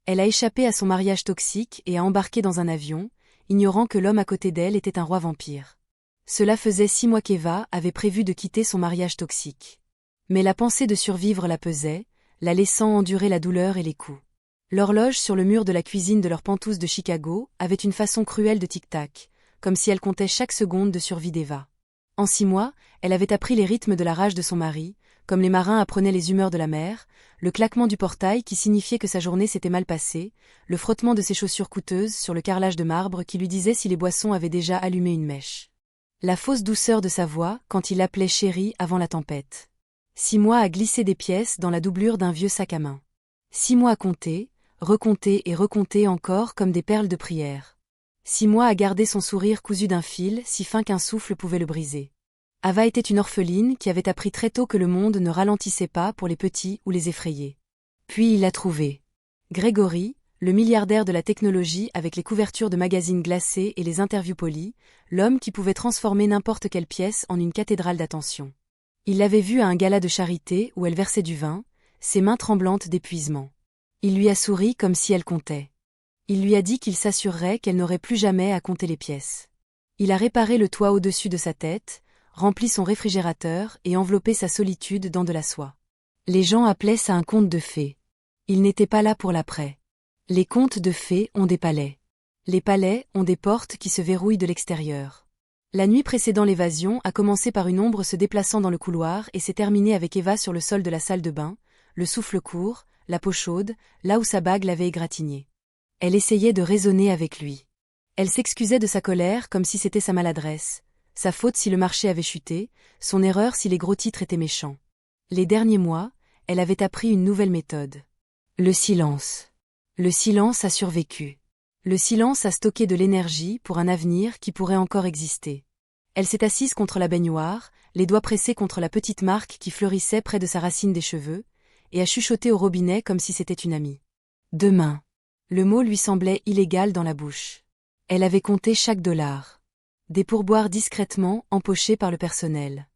Elle a échappé à son mariage toxique et a embarqué dans un avion, ignorant que l'homme à côté d'elle était un roi vampire. Cela faisait 6 mois qu'Eva avait prévu de quitter son mariage toxique. Mais la pensée de survivre la pesait, la laissant endurer la douleur et les coups. L'horloge sur le mur de la cuisine de leur penthouse de Chicago avait une façon cruelle de tic-tac, comme si elle comptait chaque seconde de survie d'Eva. En 6 mois, elle avait appris les rythmes de la rage de son mari, comme les marins apprenaient les humeurs de la mer, le claquement du portail qui signifiait que sa journée s'était mal passée, le frottement de ses chaussures coûteuses sur le carrelage de marbre qui lui disait si les boissons avaient déjà allumé une mèche. La fausse douceur de sa voix quand il l'appelait chérie avant la tempête. 6 mois à glisser des pièces dans la doublure d'un vieux sac à main. 6 mois à compter, recompter et recompter encore comme des perles de prière. 6 mois à garder son sourire cousu d'un fil si fin qu'un souffle pouvait le briser. Ava était une orpheline qui avait appris très tôt que le monde ne ralentissait pas pour les petits ou les effrayés. Puis il l'a trouvé. Gregory, le milliardaire de la technologie avec les couvertures de magazines glacés et les interviews polies, l'homme qui pouvait transformer n'importe quelle pièce en une cathédrale d'attention. Il l'avait vue à un gala de charité où elle versait du vin, ses mains tremblantes d'épuisement. Il lui a souri comme si elle comptait. Il lui a dit qu'il s'assurerait qu'elle n'aurait plus jamais à compter les pièces. Il a réparé le toit au-dessus de sa tête, rempli son réfrigérateur et enveloppé sa solitude dans de la soie. Les gens appelaient ça un conte de fées. Il n'était pas là pour l'après. Les contes de fées ont des palais. Les palais ont des portes qui se verrouillent de l'extérieur. La nuit précédant l'évasion a commencé par une ombre se déplaçant dans le couloir et s'est terminée avec Eva sur le sol de la salle de bain, le souffle court, la peau chaude, là où sa bague l'avait égratignée. Elle essayait de raisonner avec lui. Elle s'excusait de sa colère comme si c'était sa maladresse, sa faute si le marché avait chuté, son erreur si les gros titres étaient méchants. Les derniers mois, elle avait appris une nouvelle méthode. Le silence. Le silence a survécu. Le silence a stocké de l'énergie pour un avenir qui pourrait encore exister. Elle s'est assise contre la baignoire, les doigts pressés contre la petite marque qui fleurissait près de sa racine des cheveux, et a chuchoté au robinet comme si c'était une amie. Demain. Le mot lui semblait illégal dans la bouche. Elle avait compté chaque dollar. Des pourboires discrètement empochés par le personnel.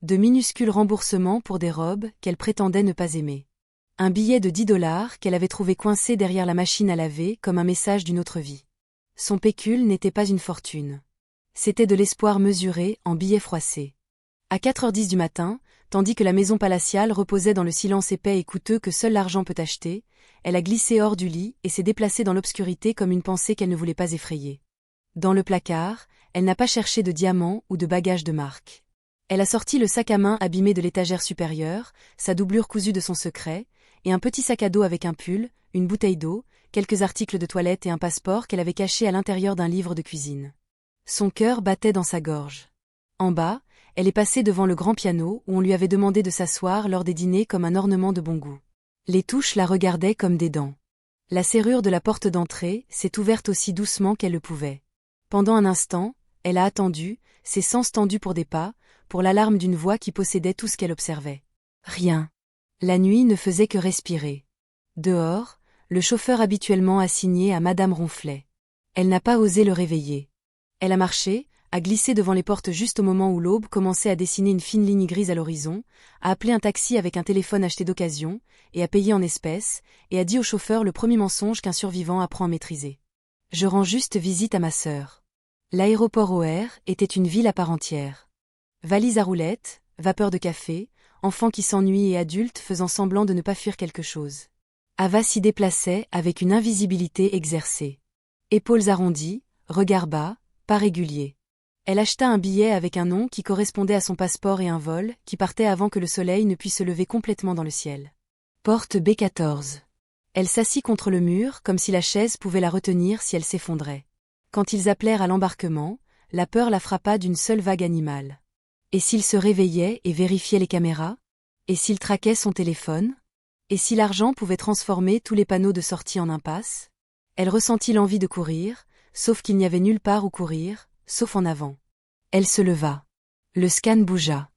De minuscules remboursements pour des robes qu'elle prétendait ne pas aimer. Un billet de 10 dollars qu'elle avait trouvé coincé derrière la machine à laver comme un message d'une autre vie. Son pécule n'était pas une fortune. C'était de l'espoir mesuré en billets froissés. À 4h10 du matin, tandis que la maison palatiale reposait dans le silence épais et coûteux que seul l'argent peut acheter, elle a glissé hors du lit et s'est déplacée dans l'obscurité comme une pensée qu'elle ne voulait pas effrayer. Dans le placard, elle n'a pas cherché de diamants ou de bagages de marque. Elle a sorti le sac à main abîmé de l'étagère supérieure, sa doublure cousue de son secret, et un petit sac à dos avec un pull, une bouteille d'eau, quelques articles de toilette et un passeport qu'elle avait caché à l'intérieur d'un livre de cuisine. Son cœur battait dans sa gorge. En bas, elle est passée devant le grand piano où on lui avait demandé de s'asseoir lors des dîners comme un ornement de bon goût. Les touches la regardaient comme des dents. La serrure de la porte d'entrée s'est ouverte aussi doucement qu'elle le pouvait. Pendant un instant, elle a attendu, ses sens tendus pour des pas, pour l'alarme d'une voix qui possédait tout ce qu'elle observait. Rien. La nuit ne faisait que respirer. Dehors, le chauffeur habituellement assigné à Madame ronflait. Elle n'a pas osé le réveiller. Elle a marché, a glissé devant les portes juste au moment où l'aube commençait à dessiner une fine ligne grise à l'horizon, a appelé un taxi avec un téléphone acheté d'occasion, et a payé en espèces, et a dit au chauffeur le premier mensonge qu'un survivant apprend à maîtriser. Je rends juste visite à ma sœur. L'aéroport OR était une ville à part entière. Valise à roulettes, vapeur de café, enfants qui s'ennuient et adultes faisant semblant de ne pas fuir quelque chose. Ava s'y déplaçait avec une invisibilité exercée. Épaules arrondies, regard bas, pas régulier. Elle acheta un billet avec un nom qui correspondait à son passeport et un vol qui partait avant que le soleil ne puisse se lever complètement dans le ciel. Porte B14. Elle s'assit contre le mur comme si la chaise pouvait la retenir si elle s'effondrait. Quand ils appelèrent à l'embarquement, la peur la frappa d'une seule vague animale. Et s'il se réveillait et vérifiait les caméras? Et s'il traquait son téléphone? Et si l'argent pouvait transformer tous les panneaux de sortie en impasse? Elle ressentit l'envie de courir, sauf qu'il n'y avait nulle part où courir, sauf en avant. Elle se leva. Le scan bougea.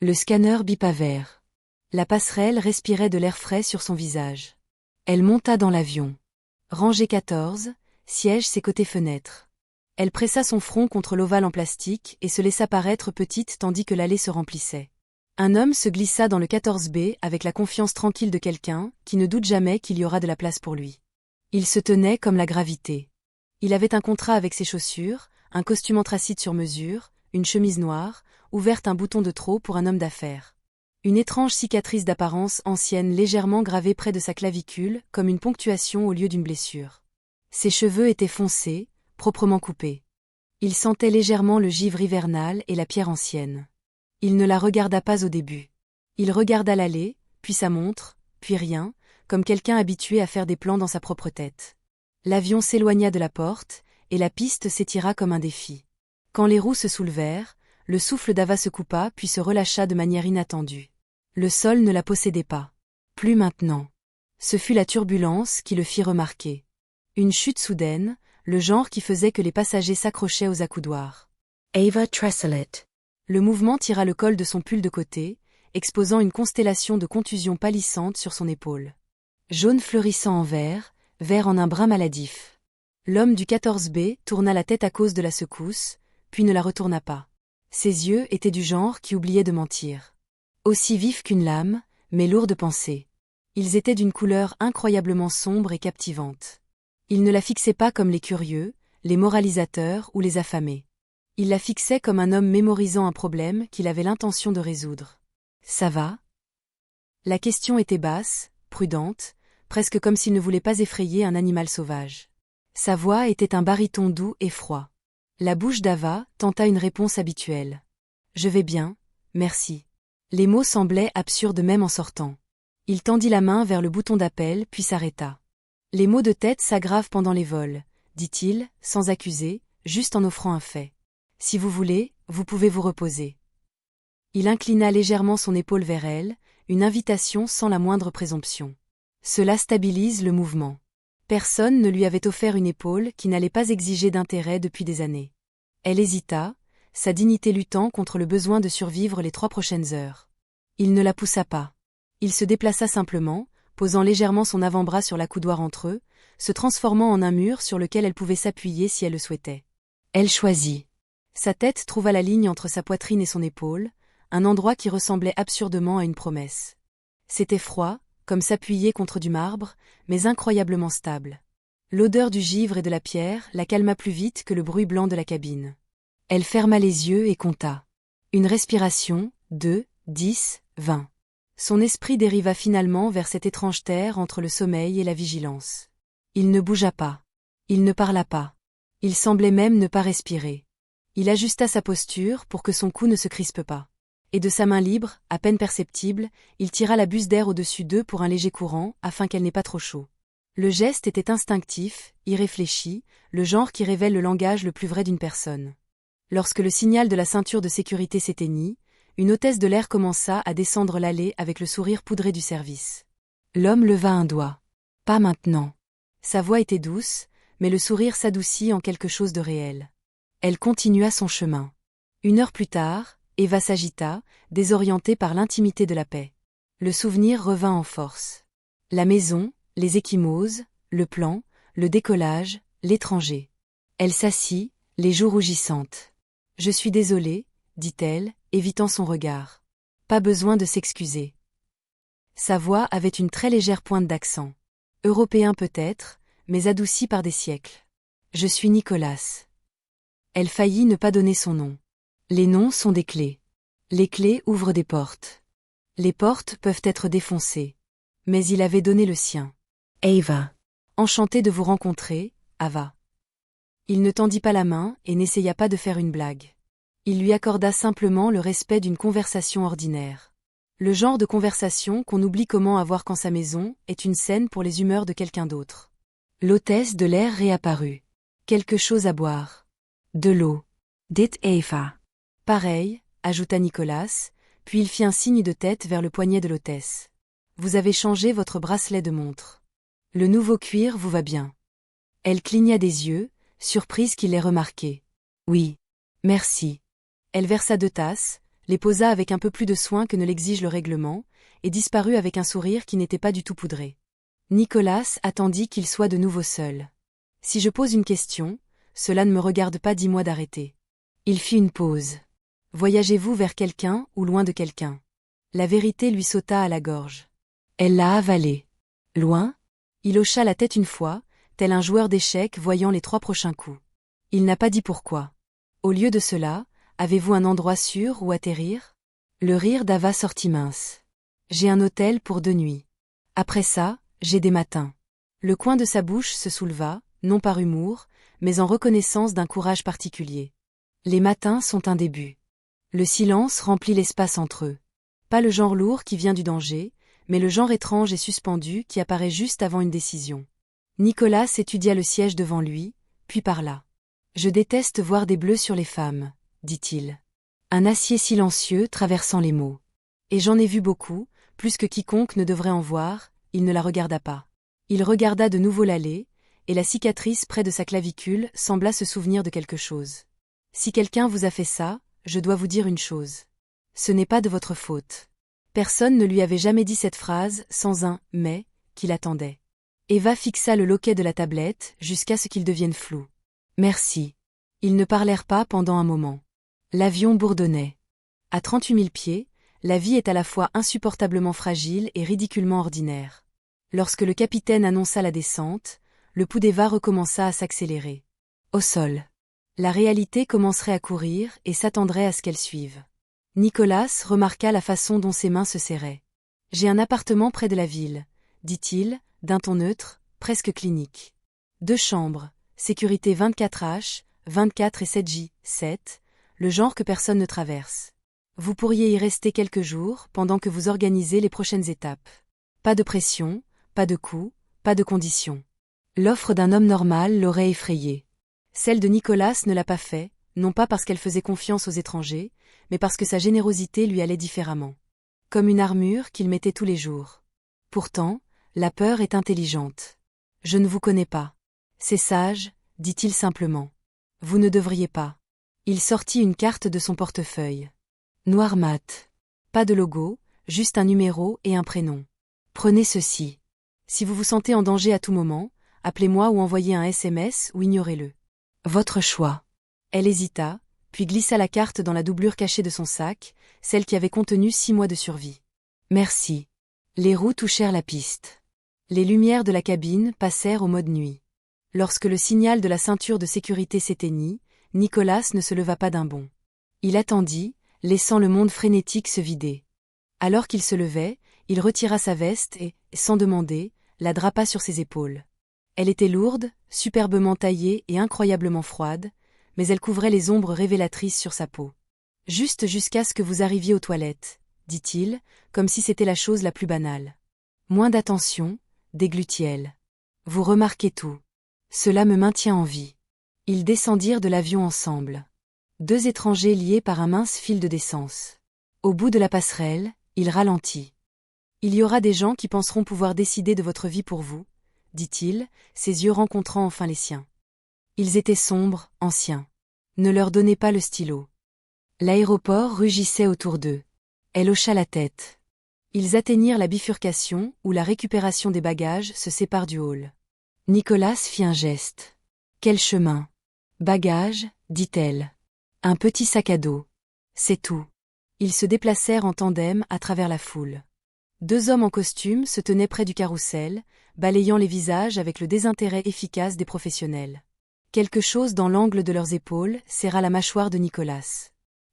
Le scanneur bipa vert. La passerelle respirait de l'air frais sur son visage. Elle monta dans l'avion. Rangée 14, siège ses côtés fenêtres. Elle pressa son front contre l'ovale en plastique et se laissa paraître petite tandis que l'allée se remplissait. Un homme se glissa dans le 14B avec la confiance tranquille de quelqu'un qui ne doute jamais qu'il y aura de la place pour lui. Il se tenait comme la gravité. Il avait un contrat avec ses chaussures, un costume anthracite sur mesure, une chemise noire, ouverte un bouton de trop pour un homme d'affaires. Une étrange cicatrice d'apparence ancienne légèrement gravée près de sa clavicule, comme une ponctuation au lieu d'une blessure. Ses cheveux étaient foncés, proprement coupés. Il sentait légèrement le givre hivernal et la pierre ancienne. Il ne la regarda pas au début. Il regarda l'allée, puis sa montre, puis rien, comme quelqu'un habitué à faire des plans dans sa propre tête. L'avion s'éloigna de la porte, et la piste s'étira comme un défi. Quand les roues se soulevèrent, le souffle d'Ava se coupa puis se relâcha de manière inattendue. Le sol ne la possédait pas. Plus maintenant. Ce fut la turbulence qui le fit remarquer. Une chute soudaine, le genre qui faisait que les passagers s'accrochaient aux accoudoirs. Ava Tresselet. Le mouvement tira le col de son pull de côté, exposant une constellation de contusions pâlissantes sur son épaule. Jaune fleurissant en vert, vert en un brun maladif. L'homme du 14B tourna la tête à cause de la secousse, puis ne la retourna pas. Ses yeux étaient du genre qui oubliait de mentir. Aussi vifs qu'une lame, mais lourds de pensée. Ils étaient d'une couleur incroyablement sombre et captivante. Il ne la fixait pas comme les curieux, les moralisateurs ou les affamés. Il la fixait comme un homme mémorisant un problème qu'il avait l'intention de résoudre. « Ça va ?» La question était basse, prudente, presque comme s'il ne voulait pas effrayer un animal sauvage. Sa voix était un baryton doux et froid. La bouche d'Ava tenta une réponse habituelle. « Je vais bien, merci. » Les mots semblaient absurdes même en sortant. Il tendit la main vers le bouton d'appel puis s'arrêta. « Les maux de tête s'aggravent pendant les vols, » dit-il, sans accuser, juste en offrant un fait. « Si vous voulez, vous pouvez vous reposer. » Il inclina légèrement son épaule vers elle, une invitation sans la moindre présomption. Cela stabilise le mouvement. Personne ne lui avait offert une épaule qui n'allait pas exiger d'intérêt depuis des années. Elle hésita, sa dignité luttant contre le besoin de survivre les 3 prochaines heures. Il ne la poussa pas. Il se déplaça simplement, posant légèrement son avant-bras sur l'accoudoir entre eux, se transformant en un mur sur lequel elle pouvait s'appuyer si elle le souhaitait. Elle choisit. Sa tête trouva la ligne entre sa poitrine et son épaule, un endroit qui ressemblait absurdement à une promesse. C'était froid, comme s'appuyer contre du marbre, mais incroyablement stable. L'odeur du givre et de la pierre la calma plus vite que le bruit blanc de la cabine. Elle ferma les yeux et compta. Une respiration, 2, 10, 20. Son esprit dériva finalement vers cette étrange terre entre le sommeil et la vigilance. Il ne bougea pas. Il ne parla pas. Il semblait même ne pas respirer. Il ajusta sa posture pour que son cou ne se crispe pas. Et de sa main libre, à peine perceptible, il tira la buse d'air au-dessus d'eux pour un léger courant, afin qu'elle n'ait pas trop chaud. Le geste était instinctif, irréfléchi, le genre qui révèle le langage le plus vrai d'une personne. Lorsque le signal de la ceinture de sécurité s'éteignit, une hôtesse de l'air commença à descendre l'allée avec le sourire poudré du service. L'homme leva un doigt. « Pas maintenant. » Sa voix était douce, mais le sourire s'adoucit en quelque chose de réel. Elle continua son chemin. 1 heure plus tard, Eva s'agita, désorientée par l'intimité de la paix. Le souvenir revint en force. La maison, les ecchymoses, le plan, le décollage, l'étranger. Elle s'assit, les joues rougissantes. « Je suis désolée, » dit-elle, évitant son regard. Pas besoin de s'excuser. Sa voix avait une très légère pointe d'accent. Européen peut-être, mais adouci par des siècles. « Je suis Nicolas. » Elle faillit ne pas donner son nom. Les noms sont des clés. Les clés ouvrent des portes. Les portes peuvent être défoncées. Mais il avait donné le sien. Ava. Enchanté de vous rencontrer, Ava. Il ne tendit pas la main et n'essaya pas de faire une blague. Il lui accorda simplement le respect d'une conversation ordinaire. Le genre de conversation qu'on oublie comment avoir quand sa maison est une scène pour les humeurs de quelqu'un d'autre. L'hôtesse de l'air réapparut. Quelque chose à boire. De l'eau. Dit Ava. Pareil, ajouta Nicolas, puis il fit un signe de tête vers le poignet de l'hôtesse. Vous avez changé votre bracelet de montre. Le nouveau cuir vous va bien. Elle cligna des yeux, surprise qu'il l'ait remarqué. Oui. Merci. Elle versa 2 tasses, les posa avec un peu plus de soin que ne l'exige le règlement, et disparut avec un sourire qui n'était pas du tout poudré. Nicolas attendit qu'il soit de nouveau seul. Si je pose une question, cela ne me regarde pas, dis-moi d'arrêter. Il fit une pause. Voyagez-vous vers quelqu'un ou loin de quelqu'un? La vérité lui sauta à la gorge. Elle l'a avalé. Loin? Il hocha la tête une fois, tel un joueur d'échecs voyant les 3 prochains coups. Il n'a pas dit pourquoi. Au lieu de cela, avez-vous un endroit sûr où atterrir? Le rire d'Ava sortit mince. J'ai un hôtel pour 2 nuits. Après ça, j'ai des matins. Le coin de sa bouche se souleva, non par humour, mais en reconnaissance d'un courage particulier. Les matins sont un début. Le silence remplit l'espace entre eux. Pas le genre lourd qui vient du danger, mais le genre étrange et suspendu qui apparaît juste avant une décision. Nicolas étudia le siège devant lui, puis parla. Je déteste voir des bleus sur les femmes, dit-il. Un acier silencieux traversant les mots. Et j'en ai vu beaucoup, plus que quiconque ne devrait en voir, il ne la regarda pas. Il regarda de nouveau l'allée, et la cicatrice près de sa clavicule sembla se souvenir de quelque chose. Si quelqu'un vous a fait ça, je dois vous dire une chose. Ce n'est pas de votre faute. Personne ne lui avait jamais dit cette phrase sans un « mais » qui l'attendait. Eva fixa le loquet de la tablette jusqu'à ce qu'il devienne flou. Merci. Ils ne parlèrent pas pendant un moment. L'avion bourdonnait. À 38 000 pieds, la vie est à la fois insupportablement fragile et ridiculement ordinaire. Lorsque le capitaine annonça la descente, le pouls d'Eva recommença à s'accélérer. Au sol. La réalité commencerait à courir et s'attendrait à ce qu'elle suive. Nicolas remarqua la façon dont ses mains se serraient. « J'ai un appartement près de la ville », dit-il, d'un ton neutre, presque clinique. 2 chambres, sécurité 24H, 24 et 7J, 7, le genre que personne ne traverse. Vous pourriez y rester quelques jours pendant que vous organisez les prochaines étapes. Pas de pression, pas de coûts, pas de conditions. L'offre d'un homme normal l'aurait effrayé. Celle de Nicolas ne l'a pas fait, non pas parce qu'elle faisait confiance aux étrangers, mais parce que sa générosité lui allait différemment. Comme une armure qu'il mettait tous les jours. Pourtant, la peur est intelligente. Je ne vous connais pas. C'est sage, dit-il simplement. Vous ne devriez pas. Il sortit une carte de son portefeuille. Noir mat. Pas de logo, juste un numéro et un prénom. Prenez ceci. Si vous vous sentez en danger à tout moment, appelez-moi ou envoyez un SMS ou ignorez-le. Votre choix. Elle hésita, puis glissa la carte dans la doublure cachée de son sac, celle qui avait contenu 6 mois de survie. Merci. Les roues touchèrent la piste. Les lumières de la cabine passèrent au mode nuit. Lorsque le signal de la ceinture de sécurité s'éteignit, Nicolas ne se leva pas d'un bond. Il attendit, laissant le monde frénétique se vider. Alors qu'il se levait, il retira sa veste et, sans demander, la drapa sur ses épaules. Elle était lourde, superbement taillée et incroyablement froide, mais elle couvrait les ombres révélatrices sur sa peau. Juste jusqu'à ce que vous arriviez aux toilettes, dit-il, comme si c'était la chose la plus banale. Moins d'attention, déglutit-elle. Vous remarquez tout. Cela me maintient en vie. Ils descendirent de l'avion ensemble. 2 étrangers liés par un mince fil de décence. Au bout de la passerelle, il ralentit. Il y aura des gens qui penseront pouvoir décider de votre vie pour vous, dit-il, ses yeux rencontrant enfin les siens. Ils étaient sombres, anciens. Ne leur donnez pas le stylo. L'aéroport rugissait autour d'eux. Elle hocha la tête. Ils atteignirent la bifurcation où la récupération des bagages se sépare du hall. Nicolas fit un geste. Quel chemin? Bagages, dit-elle. Un petit sac à dos. C'est tout. Ils se déplacèrent en tandem à travers la foule. 2 hommes en costume se tenaient près du carrousel, balayant les visages avec le désintérêt efficace des professionnels. Quelque chose dans l'angle de leurs épaules serra la mâchoire de Nicolas.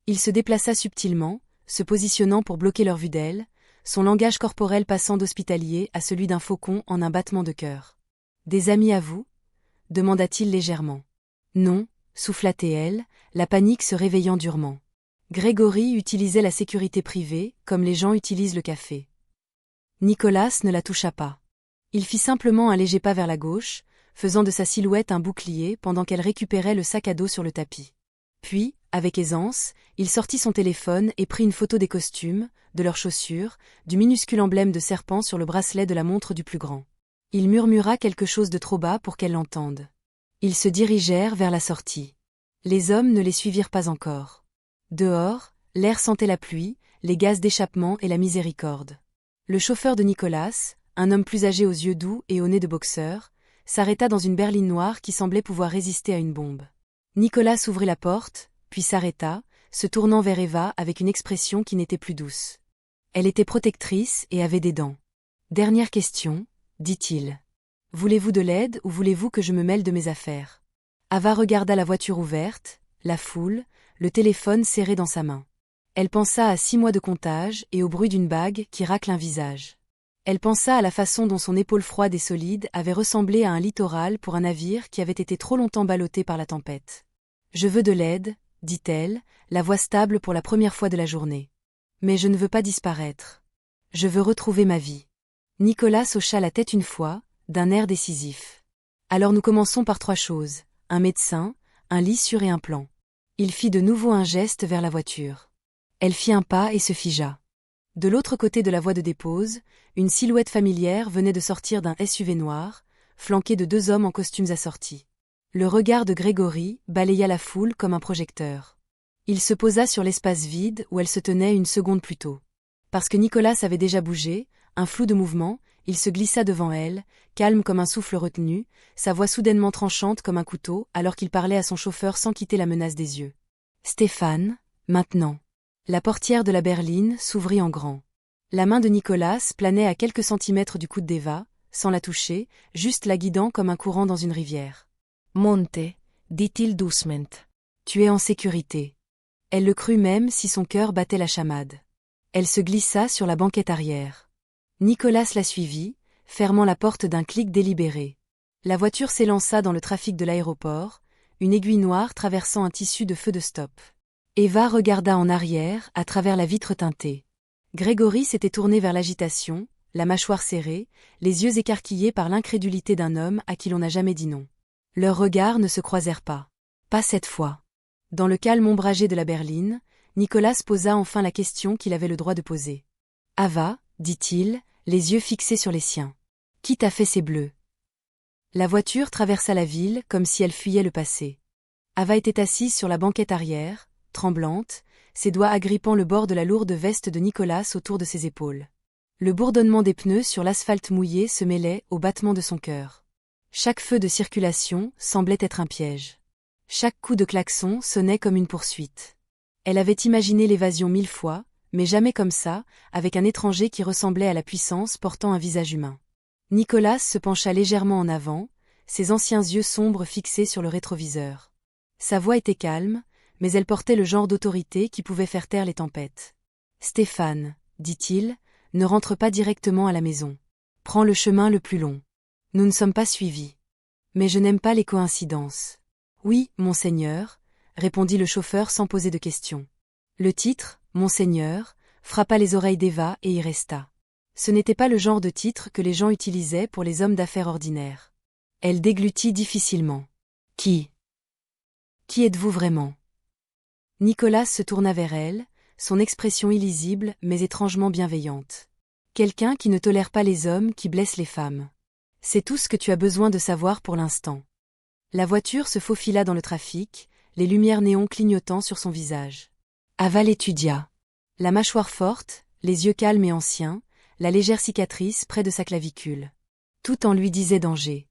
Il se déplaça subtilement, se positionnant pour bloquer leur vue d'elle, son langage corporel passant d'hospitalier à celui d'un faucon en un battement de cœur. « Des amis à vous » demanda-t-il légèrement. « Non » souffla-t-elle, la panique se réveillant durement. Grégory utilisait la sécurité privée, comme les gens utilisent le café. Nicolas ne la toucha pas. Il fit simplement un léger pas vers la gauche, faisant de sa silhouette un bouclier pendant qu'elle récupérait le sac à dos sur le tapis. Puis, avec aisance, il sortit son téléphone et prit une photo des costumes, de leurs chaussures, du minuscule emblème de serpent sur le bracelet de la montre du plus grand. Il murmura quelque chose de trop bas pour qu'elle l'entende. Ils se dirigèrent vers la sortie. Les hommes ne les suivirent pas encore. Dehors, l'air sentait la pluie, les gaz d'échappement et la miséricorde. Le chauffeur de Nicolas, un homme plus âgé aux yeux doux et au nez de boxeur, s'arrêta dans une berline noire qui semblait pouvoir résister à une bombe. Nicolas ouvrit la porte, puis s'arrêta, se tournant vers Eva avec une expression qui n'était plus douce. Elle était protectrice et avait des dents. « Dernière question, dit-il. Voulez-vous de l'aide ou voulez-vous que je me mêle de mes affaires? Ava regarda la voiture ouverte, la foule, le téléphone serré dans sa main. Elle pensa à 6 mois de comptage et au bruit d'une bague qui racle un visage. Elle pensa à la façon dont son épaule froide et solide avait ressemblé à un littoral pour un navire qui avait été trop longtemps ballotté par la tempête. « Je veux de l'aide, dit-elle, la voix stable pour la première fois de la journée. Mais je ne veux pas disparaître. Je veux retrouver ma vie. Nicolas hocha la tête une fois, d'un air décisif. Alors nous commençons par 3 choses, un médecin, un lit sûr et un plan. Il fit de nouveau un geste vers la voiture. Elle fit un pas et se figea. De l'autre côté de la voie de dépose, une silhouette familière venait de sortir d'un SUV noir, flanqué de 2 hommes en costumes assortis. Le regard de Grégory balaya la foule comme un projecteur. Il se posa sur l'espace vide où elle se tenait une seconde plus tôt. Parce que Nicolas avait déjà bougé, un flou de mouvement, il se glissa devant elle, calme comme un souffle retenu, sa voix soudainement tranchante comme un couteau, alors qu'il parlait à son chauffeur sans quitter la menace des yeux. « Stéphane, maintenant. » La portière de la berline s'ouvrit en grand. La main de Nicolas planait à quelques centimètres du coude d'Eva, sans la toucher, juste la guidant comme un courant dans une rivière. « Monte, dit-il doucement. Tu es en sécurité. » Elle le crut même si son cœur battait la chamade. Elle se glissa sur la banquette arrière. Nicolas la suivit, fermant la porte d'un clic délibéré. La voiture s'élança dans le trafic de l'aéroport, une aiguille noire traversant un tissu de feu de stop. Eva regarda en arrière, à travers la vitre teintée. Grégory s'était tourné vers l'agitation, la mâchoire serrée, les yeux écarquillés par l'incrédulité d'un homme à qui l'on n'a jamais dit non. Leurs regards ne se croisèrent pas. Pas cette fois. Dans le calme ombragé de la berline, Nicolas posa enfin la question qu'il avait le droit de poser. « Ava, dit-il, les yeux fixés sur les siens. Qui t'a fait ces bleus? » La voiture traversa la ville comme si elle fuyait le passé. Ava était assise sur la banquette arrière, tremblante, ses doigts agrippant le bord de la lourde veste de Nicolas autour de ses épaules. Le bourdonnement des pneus sur l'asphalte mouillé se mêlait au battement de son cœur. Chaque feu de circulation semblait être un piège. Chaque coup de klaxon sonnait comme une poursuite. Elle avait imaginé l'évasion 1000 fois, mais jamais comme ça, avec un étranger qui ressemblait à la puissance portant un visage humain. Nicolas se pencha légèrement en avant, ses anciens yeux sombres fixés sur le rétroviseur. Sa voix était calme, mais elle portait le genre d'autorité qui pouvait faire taire les tempêtes. « Stéphane, dit-il, ne rentre pas directement à la maison. Prends le chemin le plus long. Nous ne sommes pas suivis. Mais je n'aime pas les coïncidences. »« Oui, monseigneur, » répondit le chauffeur sans poser de questions. Le titre, Monseigneur, frappa les oreilles d'Eva et y resta. Ce n'était pas le genre de titre que les gens utilisaient pour les hommes d'affaires ordinaires. Elle déglutit difficilement. « Qui êtes-vous vraiment ?» Nicolas se tourna vers elle, son expression illisible mais étrangement bienveillante. « Quelqu'un qui ne tolère pas les hommes qui blessent les femmes. C'est tout ce que tu as besoin de savoir pour l'instant. » La voiture se faufila dans le trafic, les lumières néons clignotant sur son visage. Ava l'étudia. La mâchoire forte, les yeux calmes et anciens, la légère cicatrice près de sa clavicule. Tout en lui disait danger.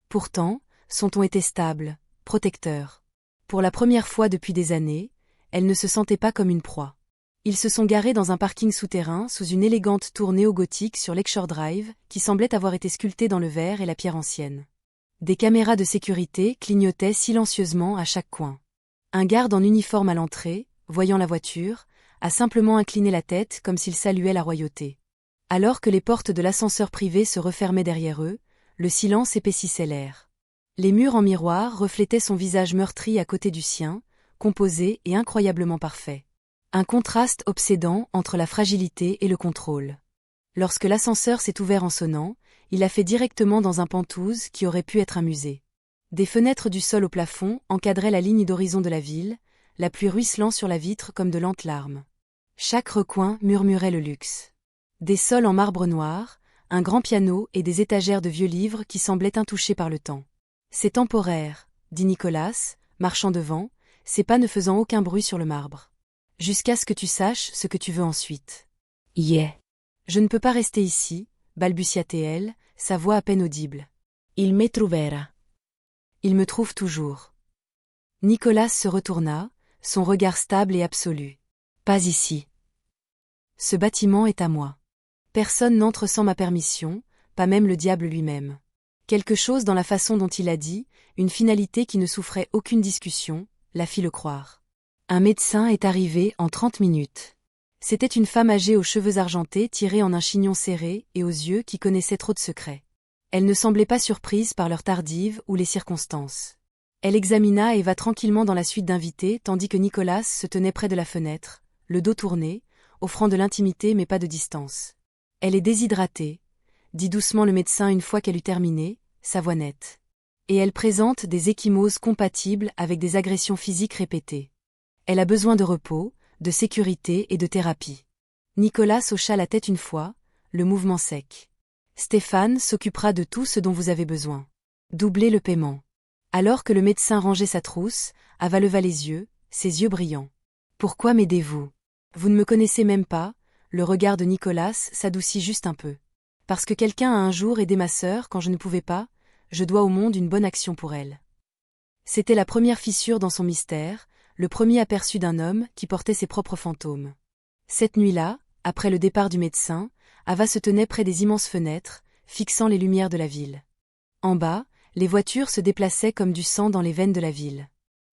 Pourtant, son ton était stable, protecteur. Pour la première fois depuis des années, elle ne se sentait pas comme une proie. Ils se sont garés dans un parking souterrain sous une élégante tour néo-gothique sur Lakeshore Drive qui semblait avoir été sculptée dans le verre et la pierre ancienne. Des caméras de sécurité clignotaient silencieusement à chaque coin. Un garde en uniforme à l'entrée, voyant la voiture, a simplement incliné la tête comme s'il saluait la royauté. Alors que les portes de l'ascenseur privé se refermaient derrière eux, le silence épaississait l'air. Les murs en miroir reflétaient son visage meurtri à côté du sien, composé et incroyablement parfait. Un contraste obsédant entre la fragilité et le contrôle. Lorsque l'ascenseur s'est ouvert en sonnant, il a fait directement dans un penthouse qui aurait pu être un musée. Des fenêtres du sol au plafond encadraient la ligne d'horizon de la ville, la pluie ruisselant sur la vitre comme de lentes larmes. Chaque recoin murmurait le luxe. Des sols en marbre noir, un grand piano et des étagères de vieux livres qui semblaient intouchés par le temps. « C'est temporaire, » dit Nicolas, marchant devant, ses pas ne faisant aucun bruit sur le marbre. « Jusqu'à ce que tu saches ce que tu veux ensuite. »« Yeah. »« Je ne peux pas rester ici, » balbutia-t-elle, sa voix à peine audible. « Il me trouvera. »« Il me trouve toujours. » Nicolas se retourna, son regard stable et absolu. « Pas ici. Ce bâtiment est à moi. Personne n'entre sans ma permission, pas même le diable lui-même. » Quelque chose dans la façon dont il a dit, une finalité qui ne souffrait aucune discussion, la fit le croire. Un médecin est arrivé en 30 minutes. C'était une femme âgée aux cheveux argentés tirés en un chignon serré et aux yeux qui connaissaient trop de secrets. Elle ne semblait pas surprise par l'heure tardive ou les circonstances. Elle examina Eva tranquillement dans la suite d'invités tandis que Nicolas se tenait près de la fenêtre, le dos tourné, offrant de l'intimité mais pas de distance. « Elle est déshydratée », dit doucement le médecin une fois qu'elle eut terminé, sa voix nette. Et elle présente des ecchymoses compatibles avec des agressions physiques répétées. Elle a besoin de repos, de sécurité et de thérapie. Nicolas hocha la tête une fois, le mouvement sec. Stéphane s'occupera de tout ce dont vous avez besoin. Doublez le paiement. Alors que le médecin rangeait sa trousse, Ava leva les yeux, ses yeux brillants. Pourquoi m'aidez-vous? Vous ne me connaissez même pas, le regard de Nicolas s'adoucit juste un peu. Parce que quelqu'un a un jour aidé ma sœur quand je ne pouvais pas, je dois au monde une bonne action pour elle. C'était la première fissure dans son mystère, le premier aperçu d'un homme qui portait ses propres fantômes. Cette nuit-là, après le départ du médecin, Ava se tenait près des immenses fenêtres, fixant les lumières de la ville. En bas, les voitures se déplaçaient comme du sang dans les veines de la ville.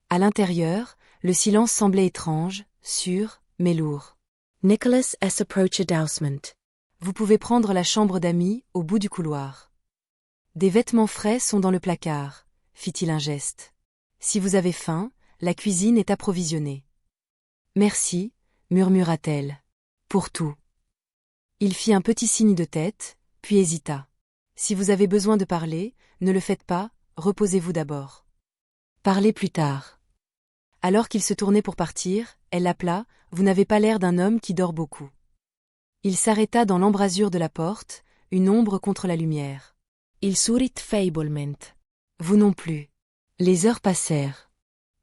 À l'intérieur, le silence semblait étrange, sûr, mais lourd. Nicholas S. approached Dousement. Vous pouvez prendre la chambre d'amis, au bout du couloir. Des vêtements frais sont dans le placard, fit-il un geste. Si vous avez faim, la cuisine est approvisionnée. Merci, murmura-t-elle. Pour tout. Il fit un petit signe de tête, puis hésita. Si vous avez besoin de parler, ne le faites pas, reposez-vous d'abord. Parlez plus tard. Alors qu'il se tournait pour partir, elle l'appela, vous n'avez pas l'air d'un homme qui dort beaucoup. Il s'arrêta dans l'embrasure de la porte, une ombre contre la lumière. Il sourit faiblement. Vous non plus. Les heures passèrent.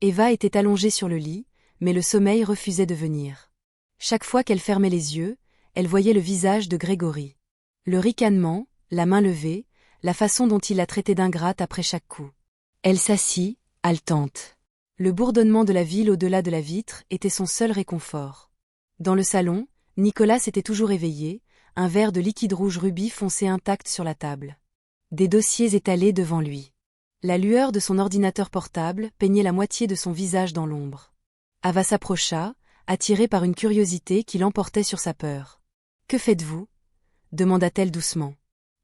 Eva était allongée sur le lit, mais le sommeil refusait de venir. Chaque fois qu'elle fermait les yeux, elle voyait le visage de Grégory. Le ricanement, la main levée, la façon dont il la traitait d'ingrate après chaque coup. Elle s'assit, haletante. Le bourdonnement de la ville au-delà de la vitre était son seul réconfort. Dans le salon, Nicolas était toujours éveillé, un verre de liquide rouge rubis foncé intact sur la table. Des dossiers étalés devant lui. La lueur de son ordinateur portable peignait la moitié de son visage dans l'ombre. Ava s'approcha, attirée par une curiosité qui l'emportait sur sa peur. « Que faites-vous » demanda-t-elle doucement.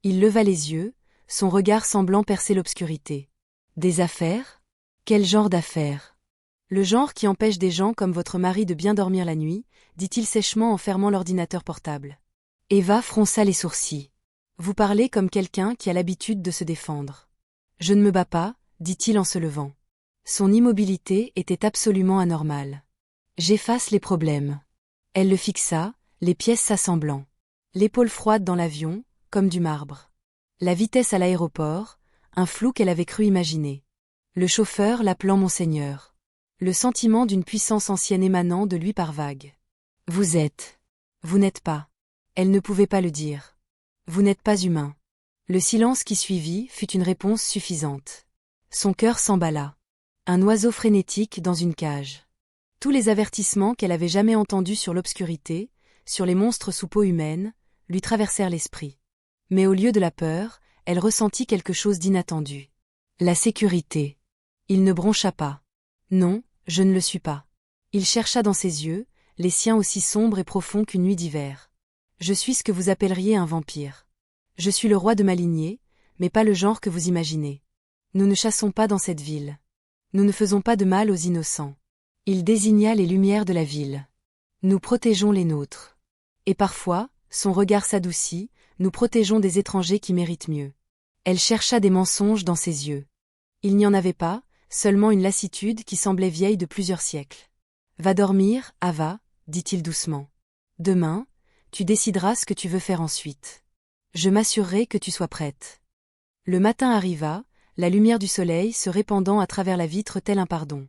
Il leva les yeux, son regard semblant percer l'obscurité. « Des affaires ? Quel genre d'affaires ? Le genre qui empêche des gens comme votre mari de bien dormir la nuit, dit-il sèchement en fermant l'ordinateur portable. Eva fronça les sourcils. Vous parlez comme quelqu'un qui a l'habitude de se défendre. Je ne me bats pas, dit-il en se levant. Son immobilité était absolument anormale. J'efface les problèmes. Elle le fixa, les pièces s'assemblant. L'épaule froide dans l'avion, comme du marbre. La vitesse à l'aéroport, un flou qu'elle avait cru imaginer. Le chauffeur l'appelant Monseigneur. Le sentiment d'une puissance ancienne émanant de lui par vagues. Vous êtes. Vous n'êtes pas. Elle ne pouvait pas le dire. Vous n'êtes pas humain. Le silence qui suivit fut une réponse suffisante. Son cœur s'emballa. Un oiseau frénétique dans une cage. Tous les avertissements qu'elle avait jamais entendus sur l'obscurité, sur les monstres sous peau humaine, lui traversèrent l'esprit. Mais au lieu de la peur, elle ressentit quelque chose d'inattendu. La sécurité. Il ne broncha pas. Non, je ne le suis pas. Il chercha dans ses yeux, les siens aussi sombres et profonds qu'une nuit d'hiver. Je suis ce que vous appelleriez un vampire. Je suis le roi de ma lignée, mais pas le genre que vous imaginez. Nous ne chassons pas dans cette ville. Nous ne faisons pas de mal aux innocents. Il désigna les lumières de la ville. Nous protégeons les nôtres. Et parfois, son regard s'adoucit, nous protégeons des étrangers qui méritent mieux. Elle chercha des mensonges dans ses yeux. Il n'y en avait pas, seulement une lassitude qui semblait vieille de plusieurs siècles. Va dormir, Ava, dit-il doucement. Demain, tu décideras ce que tu veux faire ensuite. Je m'assurerai que tu sois prête. Le matin arriva, la lumière du soleil se répandant à travers la vitre tel un pardon.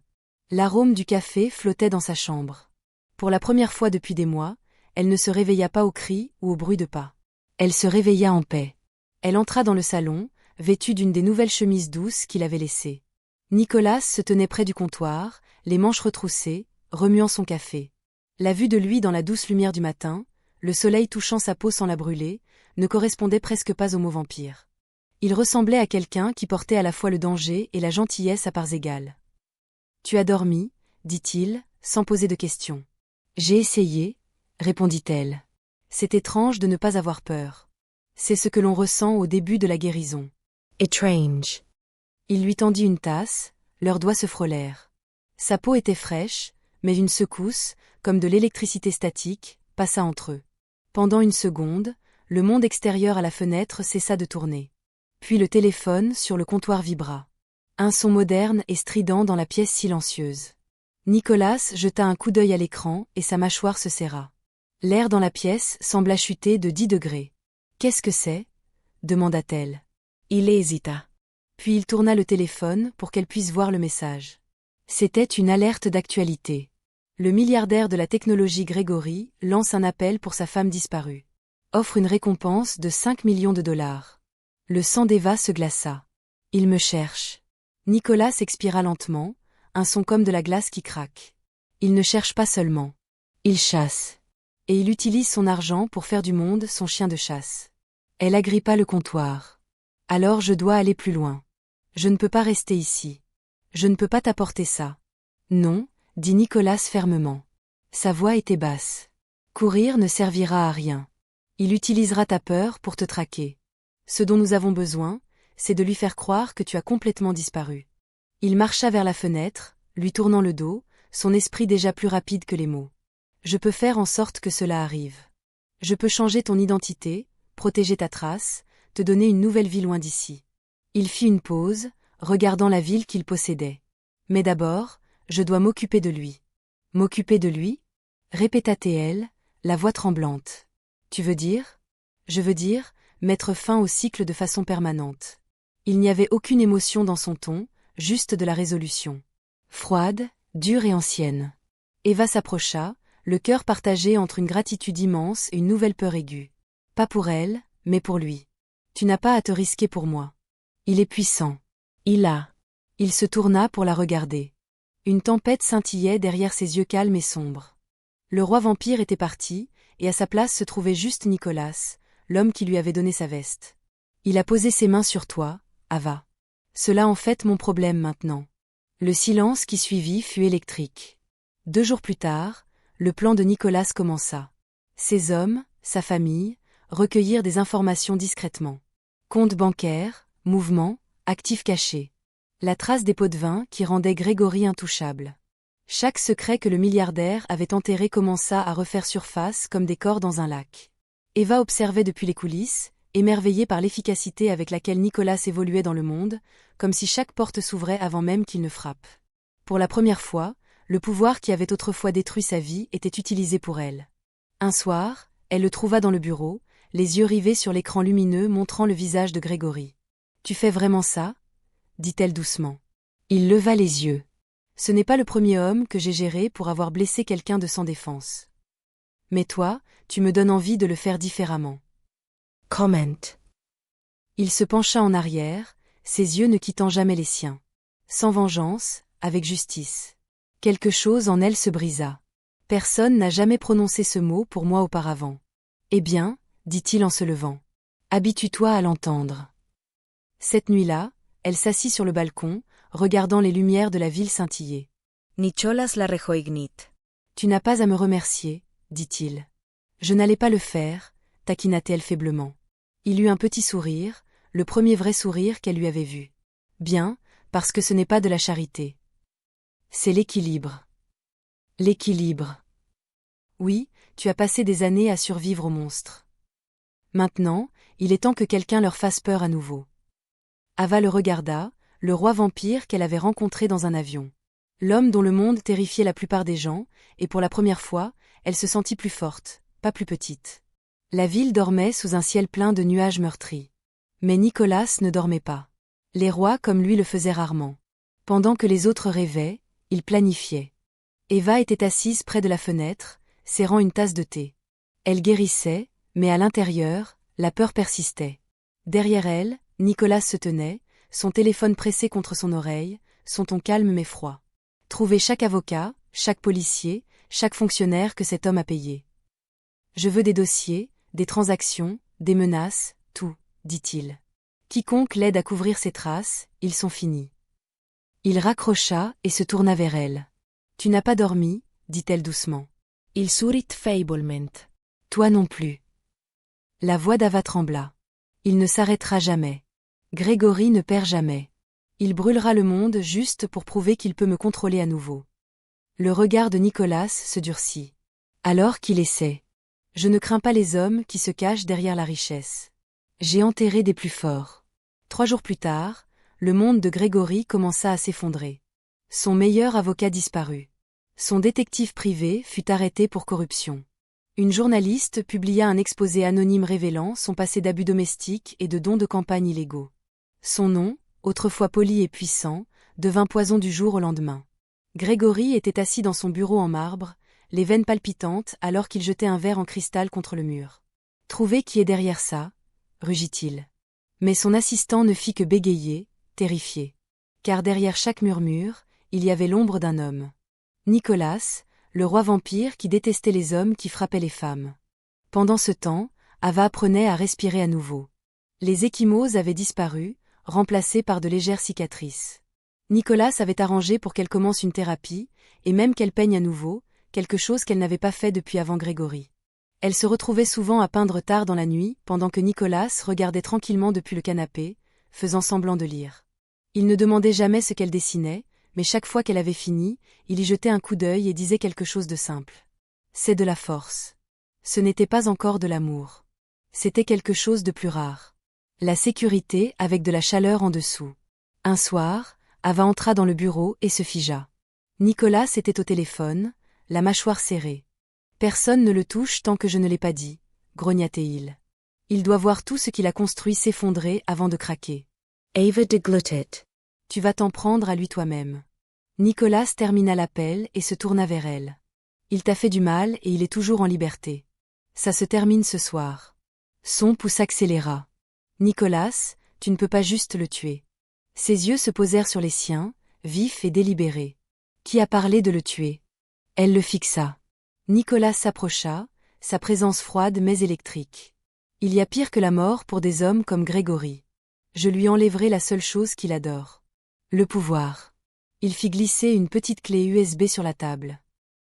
L'arôme du café flottait dans sa chambre. Pour la première fois depuis des mois, elle ne se réveilla pas au cri ou au bruit de pas. Elle se réveilla en paix. Elle entra dans le salon, vêtue d'une des nouvelles chemises douces qu'il avait laissées. Nicolas se tenait près du comptoir, les manches retroussées, remuant son café. La vue de lui dans la douce lumière du matin, le soleil touchant sa peau sans la brûler, ne correspondait presque pas au mot vampire. Il ressemblait à quelqu'un qui portait à la fois le danger et la gentillesse à parts égales. « Tu as dormi ?» dit-il, sans poser de questions. « J'ai essayé » répondit-elle. C'est étrange de ne pas avoir peur. C'est ce que l'on ressent au début de la guérison. Étrange. Il lui tendit une tasse, leurs doigts se frôlèrent. Sa peau était fraîche, mais une secousse, comme de l'électricité statique, passa entre eux. Pendant une seconde, le monde extérieur à la fenêtre cessa de tourner. Puis le téléphone sur le comptoir vibra. Un son moderne et strident dans la pièce silencieuse. Nicolas jeta un coup d'œil à l'écran et sa mâchoire se serra. L'air dans la pièce sembla chuter de 10 degrés. « Qu'est-ce que c'est » demanda-t-elle. Il hésita. Puis il tourna le téléphone pour qu'elle puisse voir le message. C'était une alerte d'actualité. Le milliardaire de la technologie Grégory lance un appel pour sa femme disparue. Offre une récompense de 5 millions de dollars. Le sang d'Eva se glaça. Il me cherche. Nicolas expira lentement, un son comme de la glace qui craque. Il ne cherche pas seulement. Il chasse. Et il utilise son argent pour faire du monde son chien de chasse. Elle agrippa le comptoir. Alors je dois aller plus loin. Je ne peux pas rester ici. Je ne peux pas t'apporter ça. Non, dit Nicolas fermement. Sa voix était basse. Courir ne servira à rien. Il utilisera ta peur pour te traquer. Ce dont nous avons besoin, c'est de lui faire croire que tu as complètement disparu. Il marcha vers la fenêtre, lui tournant le dos, son esprit déjà plus rapide que les mots. Je peux faire en sorte que cela arrive. Je peux changer ton identité, protéger ta trace, te donner une nouvelle vie loin d'ici. Il fit une pause, regardant la ville qu'il possédait. Mais d'abord, je dois m'occuper de lui. M'occuper de lui ? Répéta-t-elle, la voix tremblante. Tu veux dire ? Je veux dire, mettre fin au cycle de façon permanente. Il n'y avait aucune émotion dans son ton, juste de la résolution. Froide, dure et ancienne. Eva s'approcha, le cœur partagé entre une gratitude immense et une nouvelle peur aiguë. Pas pour elle, mais pour lui. Tu n'as pas à te risquer pour moi. Il est puissant. Il se tourna pour la regarder. Une tempête scintillait derrière ses yeux calmes et sombres. Le roi vampire était parti, et à sa place se trouvait juste Nicolas, l'homme qui lui avait donné sa veste. Il a posé ses mains sur toi, Ava. Cela en fait mon problème maintenant. Le silence qui suivit fut électrique. 2 jours plus tard, le plan de Nicolas commença. Ses hommes, sa famille, recueillirent des informations discrètement. Comptes bancaires, mouvements, actifs cachés. La trace des pots de vin qui rendait Grégory intouchable. Chaque secret que le milliardaire avait enterré commença à refaire surface comme des corps dans un lac. Eva observait depuis les coulisses, émerveillée par l'efficacité avec laquelle Nicolas évoluait dans le monde, comme si chaque porte s'ouvrait avant même qu'il ne frappe. Pour la première fois, le pouvoir qui avait autrefois détruit sa vie était utilisé pour elle. Un soir, elle le trouva dans le bureau, les yeux rivés sur l'écran lumineux montrant le visage de Grégory. « Tu fais vraiment ça ?» dit-elle doucement. Il leva les yeux. « Ce n'est pas le premier homme que j'ai géré pour avoir blessé quelqu'un de sans défense. Mais toi, tu me donnes envie de le faire différemment. » Comment. Il se pencha en arrière, ses yeux ne quittant jamais les siens. Sans vengeance, avec justice. Quelque chose en elle se brisa. Personne n'a jamais prononcé ce mot pour moi auparavant. Eh bien, dit-il en se levant. Habitue-toi à l'entendre. Cette nuit-là, elle s'assit sur le balcon, regardant les lumières de la ville scintiller. Nicholas la rejoignit. Tu n'as pas à me remercier, dit-il. Je n'allais pas le faire, taquina-t-elle faiblement. Il eut un petit sourire, le premier vrai sourire qu'elle lui avait vu. Bien, parce que ce n'est pas de la charité. C'est l'équilibre. L'équilibre. Oui, tu as passé des années à survivre aux monstres. Maintenant, il est temps que quelqu'un leur fasse peur à nouveau. Ava le regarda, le roi vampire qu'elle avait rencontré dans un avion. L'homme dont le monde terrifiait la plupart des gens, et pour la première fois, elle se sentit plus forte, pas plus petite. La ville dormait sous un ciel plein de nuages meurtris. Mais Nicolas ne dormait pas. Les rois comme lui le faisaient rarement. Pendant que les autres rêvaient, il planifiait. Eva était assise près de la fenêtre, serrant une tasse de thé. Elle guérissait, mais à l'intérieur, la peur persistait. Derrière elle, Nicolas se tenait, son téléphone pressé contre son oreille, son ton calme mais froid. Trouver chaque avocat, chaque policier, chaque fonctionnaire que cet homme a payé. Je veux des dossiers, des transactions, des menaces, tout, dit-il. Quiconque l'aide à couvrir ses traces, ils sont finis. Il raccrocha et se tourna vers elle. Tu n'as pas dormi, dit-elle doucement. Il surit feiblement. Toi non plus. La voix d'Ava trembla. Il ne s'arrêtera jamais. Grégory ne perd jamais. Il brûlera le monde juste pour prouver qu'il peut me contrôler à nouveau. Le regard de Nicolas se durcit. Alors qu'il essaie. Je ne crains pas les hommes qui se cachent derrière la richesse. J'ai enterré des plus forts. 3 jours plus tard, le monde de Grégory commença à s'effondrer. Son meilleur avocat disparut. Son détective privé fut arrêté pour corruption. Une journaliste publia un exposé anonyme révélant son passé d'abus domestiques et de dons de campagne illégaux. Son nom, autrefois poli et puissant, devint poison du jour au lendemain. Grégory était assis dans son bureau en marbre, les veines palpitantes alors qu'il jetait un verre en cristal contre le mur. « Trouvez qui est derrière ça » rugit-il. Mais son assistant ne fit que bégayer, terrifié. Car derrière chaque murmure, il y avait l'ombre d'un homme. Nicolas, le roi vampire qui détestait les hommes qui frappaient les femmes. Pendant ce temps, Ava apprenait à respirer à nouveau. Les ecchymoses avaient disparu, remplacées par de légères cicatrices. Nicolas avait arrangé pour qu'elle commence une thérapie, et même qu'elle peigne à nouveau, quelque chose qu'elle n'avait pas fait depuis avant Grégory. Elle se retrouvait souvent à peindre tard dans la nuit, pendant que Nicolas regardait tranquillement depuis le canapé, faisant semblant de lire. Il ne demandait jamais ce qu'elle dessinait, mais chaque fois qu'elle avait fini, il y jetait un coup d'œil et disait quelque chose de simple. C'est de la force. Ce n'était pas encore de l'amour. C'était quelque chose de plus rare. La sécurité avec de la chaleur en dessous. Un soir, Ava entra dans le bureau et se figea. Nicolas était au téléphone, la mâchoire serrée. Personne ne le touche tant que je ne l'ai pas dit, grogna-t-il. Il doit voir tout ce qu'il a construit s'effondrer avant de craquer. Ava deglutit. Tu vas t'en prendre à lui toi-même. Nicolas termina l'appel et se tourna vers elle. Il t'a fait du mal et il est toujours en liberté. Ça se termine ce soir. Son pouce s'accéléra. Nicolas, tu ne peux pas juste le tuer. Ses yeux se posèrent sur les siens, vifs et délibérés. Qui a parlé de le tuer? Elle le fixa. Nicolas s'approcha, sa présence froide mais électrique. Il y a pire que la mort pour des hommes comme Grégory. Je lui enlèverai la seule chose qu'il adore. Le pouvoir. Il fit glisser une petite clé USB sur la table.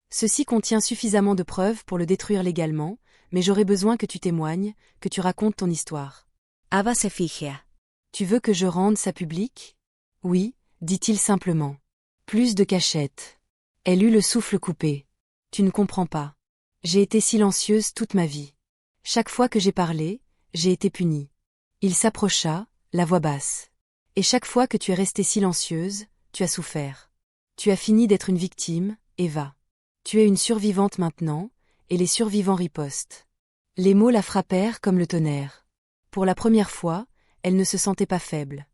Ceci contient suffisamment de preuves pour le détruire légalement, mais j'aurai besoin que tu témoignes, que tu racontes ton histoire. Ava se figea. Tu veux que je rende ça public? Oui, dit-il simplement. Plus de cachette. Elle eut le souffle coupé. Tu ne comprends pas. J'ai été silencieuse toute ma vie. Chaque fois que j'ai parlé, j'ai été punie. Il s'approcha, la voix basse. Et chaque fois que tu es restée silencieuse, tu as souffert. Tu as fini d'être une victime, Eva. Tu es une survivante maintenant, et les survivants ripostent. Les mots la frappèrent comme le tonnerre. Pour la première fois, elle ne se sentait pas faible.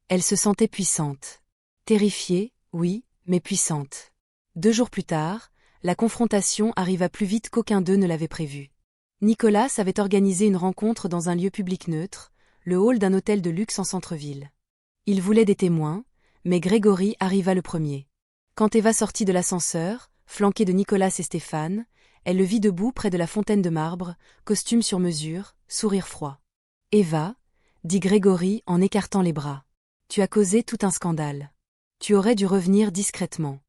Elle se sentait puissante. Terrifiée, oui, mais puissante. 2 jours plus tard, la confrontation arriva plus vite qu'aucun d'eux ne l'avait prévu. Nicolas avait organisé une rencontre dans un lieu public neutre, le hall d'un hôtel de luxe en centre-ville. Il voulait des témoins, mais Grégory arriva le premier. Quand Eva sortit de l'ascenseur, flanquée de Nicolas et Stéphane, elle le vit debout près de la fontaine de marbre, costume sur mesure, sourire froid. « Eva, » dit Grégory en écartant les bras. « Tu as causé tout un scandale. Tu aurais dû revenir discrètement. »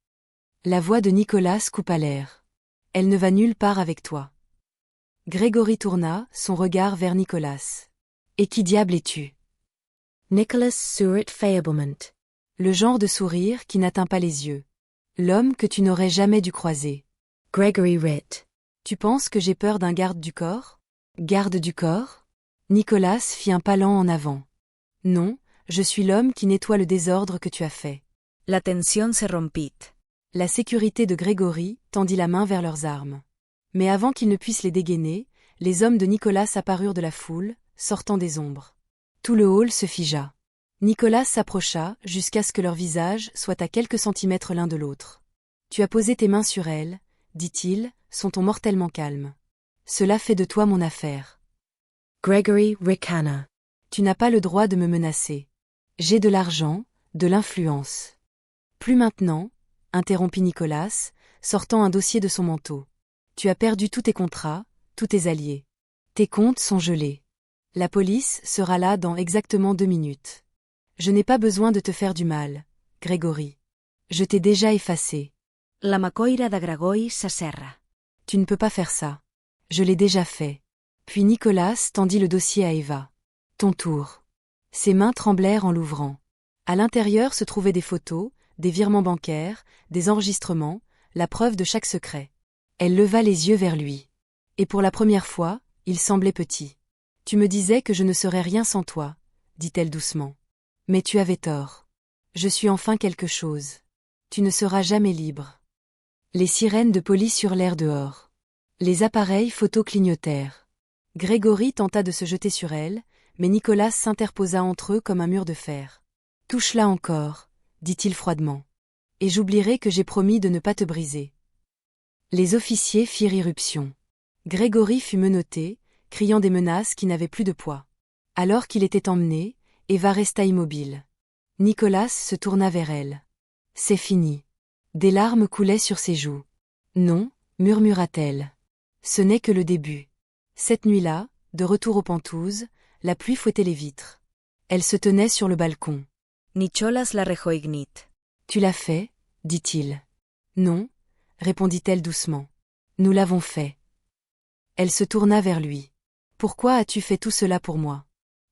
La voix de Nicolas coupa l'air. « Elle ne va nulle part avec toi. » Grégory tourna son regard vers Nicolas. « Et qui diable es-tu » Nicolas surit feiblement. Le genre de sourire qui n'atteint pas les yeux. L'homme que tu n'aurais jamais dû croiser. Gregory rit. Tu penses que j'ai peur d'un garde du corps? Garde du corps? Nicolas fit un pas lent en avant. Non, je suis l'homme qui nettoie le désordre que tu as fait. La tensión se rompit. La sécurité de Grégory tendit la main vers leurs armes. Mais avant qu'ils ne puissent les dégainer, les hommes de Nicolas apparurent de la foule, sortant des ombres. Tout le hall se figea. Nicolas s'approcha jusqu'à ce que leurs visages soient à quelques centimètres l'un de l'autre. « Tu as posé tes mains sur elle, » dit-il, son ton mortellement calme. « Cela fait de toi mon affaire. » Gregory ricana. « Tu n'as pas le droit de me menacer. J'ai de l'argent, de l'influence. » « Plus maintenant, » interrompit Nicolas, sortant un dossier de son manteau. « Tu as perdu tous tes contrats, tous tes alliés. Tes comptes sont gelés. La police sera là dans exactement 2 minutes. Je n'ai pas besoin de te faire du mal, Grégory. Je t'ai déjà effacé. La macoira de Gregoi s'aserra. Tu ne peux pas faire ça. Je l'ai déjà fait. Puis Nicolas tendit le dossier à Eva. Ton tour. Ses mains tremblèrent en l'ouvrant. À l'intérieur se trouvaient des photos, des virements bancaires, des enregistrements, la preuve de chaque secret. Elle leva les yeux vers lui. Et pour la première fois, il semblait petit. Tu me disais que je ne serais rien sans toi, dit-elle doucement. Mais tu avais tort. Je suis enfin quelque chose. Tu ne seras jamais libre. Les sirènes de police hurlèrent dehors. Les appareils photo clignotèrent. Grégory tenta de se jeter sur elle, mais Nicolas s'interposa entre eux comme un mur de fer. Touche-la encore, dit-il froidement. Et j'oublierai que j'ai promis de ne pas te briser. Les officiers firent irruption. Grégory fut menotté, criant des menaces qui n'avaient plus de poids. Alors qu'il était emmené, Eva resta immobile. Nicolas se tourna vers elle. C'est fini. Des larmes coulaient sur ses joues. Non, murmura-t-elle. Ce n'est que le début. Cette nuit-là, de retour aux Pentouses, la pluie fouettait les vitres. Elle se tenait sur le balcon. Nicholas la rejoignit. Tu l'as fait, dit-il. Non, répondit-elle doucement. Nous l'avons fait. Elle se tourna vers lui. Pourquoi as-tu fait tout cela pour moi?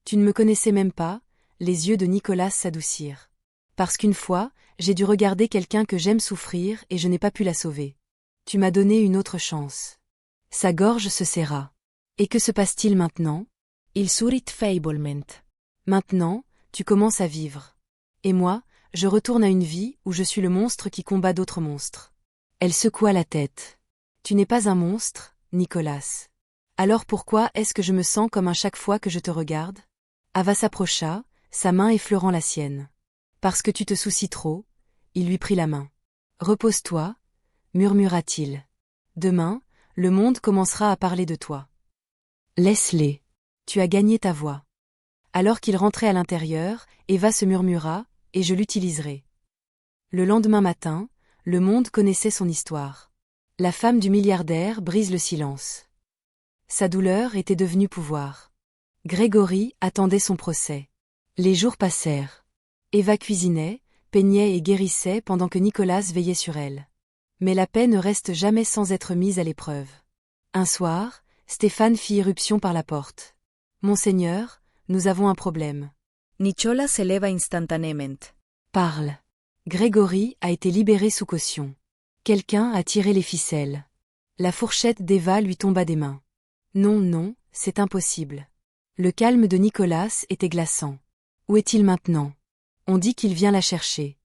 Tu ne me connaissais même pas, les yeux de Nicolas s'adoucirent. Parce qu'une fois, j'ai dû regarder quelqu'un que j'aime souffrir et je n'ai pas pu la sauver. Tu m'as donné une autre chance. Sa gorge se serra. Et que se passe-t-il maintenant? Il sourit feiblement. Maintenant, tu commences à vivre. Et moi, je retourne à une vie où je suis le monstre qui combat d'autres monstres. Elle secoua la tête. Tu n'es pas un monstre, Nicolas. Alors pourquoi est-ce que je me sens comme à chaque fois que je te regarde? Ava s'approcha, sa main effleurant la sienne. Parce que tu te soucies trop, il lui prit la main. Repose-toi, murmura-t-il. Demain, le monde commencera à parler de toi. Laisse-les. Tu as gagné ta voix. Alors qu'il rentrait à l'intérieur, Eva se murmura, et je l'utiliserai. Le lendemain matin, le monde connaissait son histoire. La femme du milliardaire brise le silence. Sa douleur était devenue pouvoir. Grégory attendait son procès. Les jours passèrent. Eva cuisinait, peignait et guérissait pendant que Nicolas veillait sur elle. Mais la paix ne reste jamais sans être mise à l'épreuve. Un soir, Stéphane fit irruption par la porte. Monseigneur, nous avons un problème. Nicholas s'éleva instantanément. Parle. Grégory a été libéré sous caution. Quelqu'un a tiré les ficelles. La fourchette d'Eva lui tomba des mains. Non, non, c'est impossible. Le calme de Nicolas était glaçant. Où est-il maintenant? On dit qu'il vient la chercher.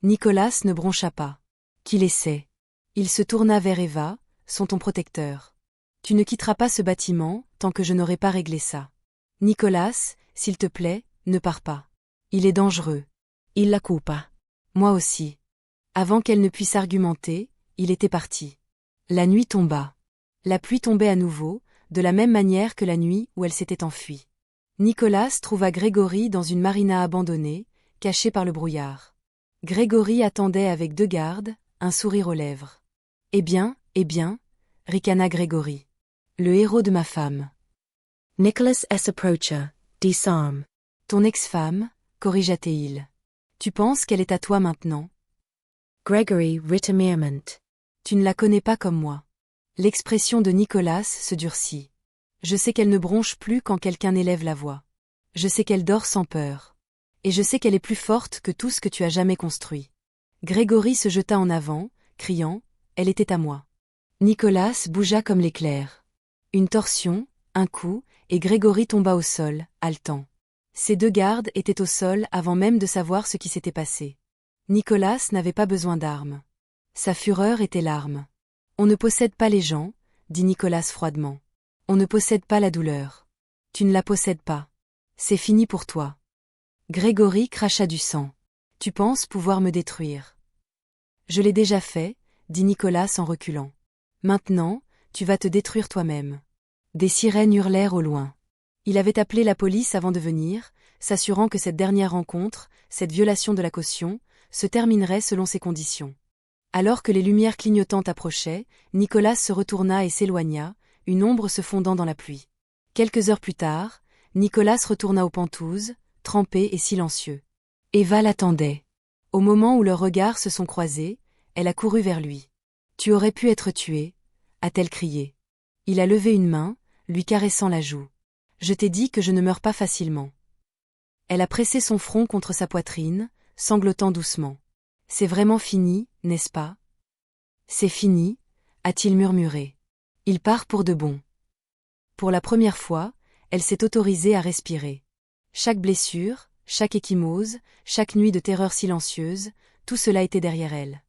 Nicolas ne broncha pas. Qu'il essaie. Il se tourna vers Eva, ton protecteur. Tu ne quitteras pas ce bâtiment tant que je n'aurai pas réglé ça. Nicolas, s'il te plaît, ne pars pas. Il est dangereux. Il la coupa. Moi aussi. Avant qu'elle ne puisse argumenter, il était parti. La nuit tomba. La pluie tombait à nouveau, de la même manière que la nuit où elle s'était enfuie. Nicolas trouva Grégory dans une marina abandonnée, cachée par le brouillard. Grégory attendait avec 2 gardes, un sourire aux lèvres. Eh bien, ricana Grégory. Le héros de ma femme. Nicholas S. approacha, disarm. Ton ex-femme, corrigea-t-il. Tu penses qu'elle est à toi maintenant? Gregory retirement. Tu ne la connais pas comme moi. L'expression de Nicolas se durcit. Je sais qu'elle ne bronche plus quand quelqu'un élève la voix. Je sais qu'elle dort sans peur. Et je sais qu'elle est plus forte que tout ce que tu as jamais construit. Grégory se jeta en avant, criant « Elle était à moi ». Nicolas bougea comme l'éclair. Une torsion, un coup, et Grégory tomba au sol, haletant. Ses 2 gardes étaient au sol avant même de savoir ce qui s'était passé. Nicolas n'avait pas besoin d'armes. Sa fureur était l'arme. On ne possède pas les gens, dit Nicolas froidement. On ne possède pas la douleur. Tu ne la possèdes pas. C'est fini pour toi. Grégory cracha du sang. Tu penses pouvoir me détruire. Je l'ai déjà fait, dit Nicolas en reculant. Maintenant, tu vas te détruire toi-même. Des sirènes hurlèrent au loin. Il avait appelé la police avant de venir, s'assurant que cette dernière rencontre, cette violation de la caution, se terminerait selon ses conditions. Alors que les lumières clignotantes approchaient, Nicolas se retourna et s'éloigna, une ombre se fondant dans la pluie. Quelques heures plus tard, Nicolas retourna aux pentouses, trempé et silencieux. Eva l'attendait. Au moment où leurs regards se sont croisés, elle a couru vers lui. « Tu aurais pu être tué » a-t-elle crié. Il a levé une main, lui caressant la joue. « Je t'ai dit que je ne meurs pas facilement. » Elle a pressé son front contre sa poitrine, sanglotant doucement. « C'est vraiment fini, n'est-ce pas ?»« C'est fini » a-t-il murmuré. Il part pour de bon. Pour la première fois, elle s'est autorisée à respirer. Chaque blessure, chaque échymose, chaque nuit de terreur silencieuse, tout cela était derrière elle.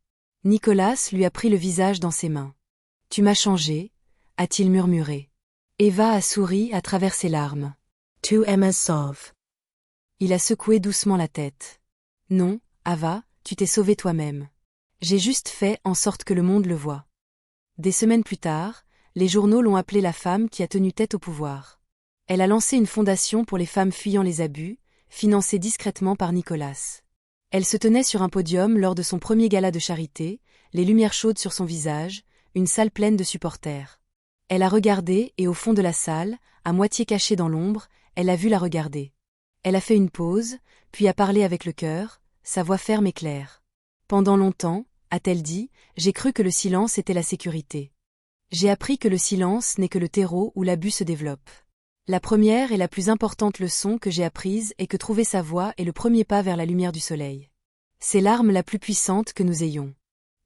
Nicolas lui a pris le visage dans ses mains. « Tu m'as changé » a-t-il murmuré. Eva a souri à travers ses larmes. « Tu Emma sauve. » Il a secoué doucement la tête. « Non, Ava, tu t'es sauvée toi-même. J'ai juste fait en sorte que le monde le voie. » Des semaines plus tard, les journaux l'ont appelée la femme qui a tenu tête au pouvoir. Elle a lancé une fondation pour les femmes fuyant les abus, financée discrètement par Nicolas. Elle se tenait sur un podium lors de son premier gala de charité, les lumières chaudes sur son visage, une salle pleine de supporters. Elle a regardé et au fond de la salle, à moitié cachée dans l'ombre, elle a vu la regarder. Elle a fait une pause, puis a parlé avec le cœur, sa voix ferme et claire. Pendant longtemps, a-t-elle dit, j'ai cru que le silence était la sécurité. J'ai appris que le silence n'est que le terreau où l'abus se développe. La première et la plus importante leçon que j'ai apprise est que trouver sa voie est le premier pas vers la lumière du soleil. C'est l'arme la plus puissante que nous ayons.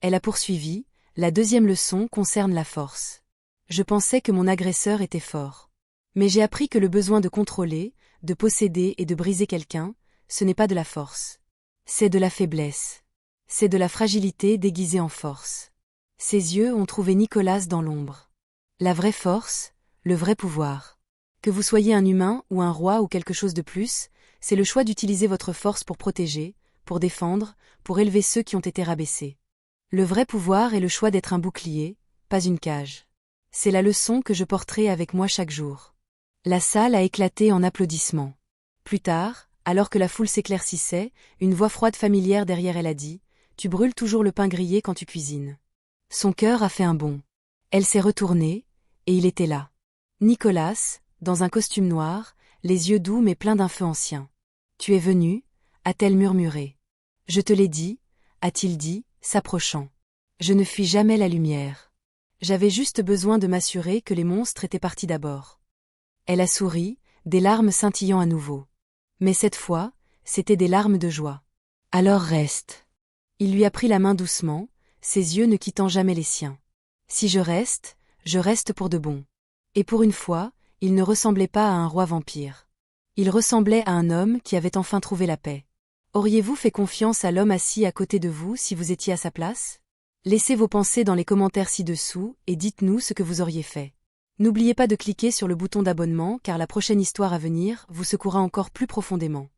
Elle a poursuivi, la deuxième leçon concerne la force. Je pensais que mon agresseur était fort. Mais j'ai appris que le besoin de contrôler, de posséder et de briser quelqu'un, ce n'est pas de la force. C'est de la faiblesse. C'est de la fragilité déguisée en force. Ses yeux ont trouvé Nicolas dans l'ombre. La vraie force, le vrai pouvoir. Que vous soyez un humain ou un roi ou quelque chose de plus, c'est le choix d'utiliser votre force pour protéger, pour défendre, pour élever ceux qui ont été rabaissés. Le vrai pouvoir est le choix d'être un bouclier, pas une cage. C'est la leçon que je porterai avec moi chaque jour. La salle a éclaté en applaudissements. Plus tard, alors que la foule s'éclaircissait, une voix froide familière derrière elle a dit « Tu brûles toujours le pain grillé quand tu cuisines. » Son cœur a fait un bond. Elle s'est retournée, et il était là. Nicolas, dans un costume noir, les yeux doux mais pleins d'un feu ancien. « Tu es venu » a-t-elle murmuré. « Je te l'ai dit » a-t-il dit, s'approchant. « Je ne fuis jamais la lumière. J'avais juste besoin de m'assurer que les monstres étaient partis d'abord. » Elle a souri, des larmes scintillant à nouveau. Mais cette fois, c'était des larmes de joie. « Alors reste. » Il lui a pris la main doucement, ses yeux ne quittant jamais les siens. « Si je reste pour de bon. » Et pour une fois, il ne ressemblait pas à un roi vampire. Il ressemblait à un homme qui avait enfin trouvé la paix. Auriez-vous fait confiance à l'homme assis à côté de vous si vous étiez à sa place? Laissez vos pensées dans les commentaires ci-dessous et dites-nous ce que vous auriez fait. N'oubliez pas de cliquer sur le bouton d'abonnement car la prochaine histoire à venir vous secouera encore plus profondément.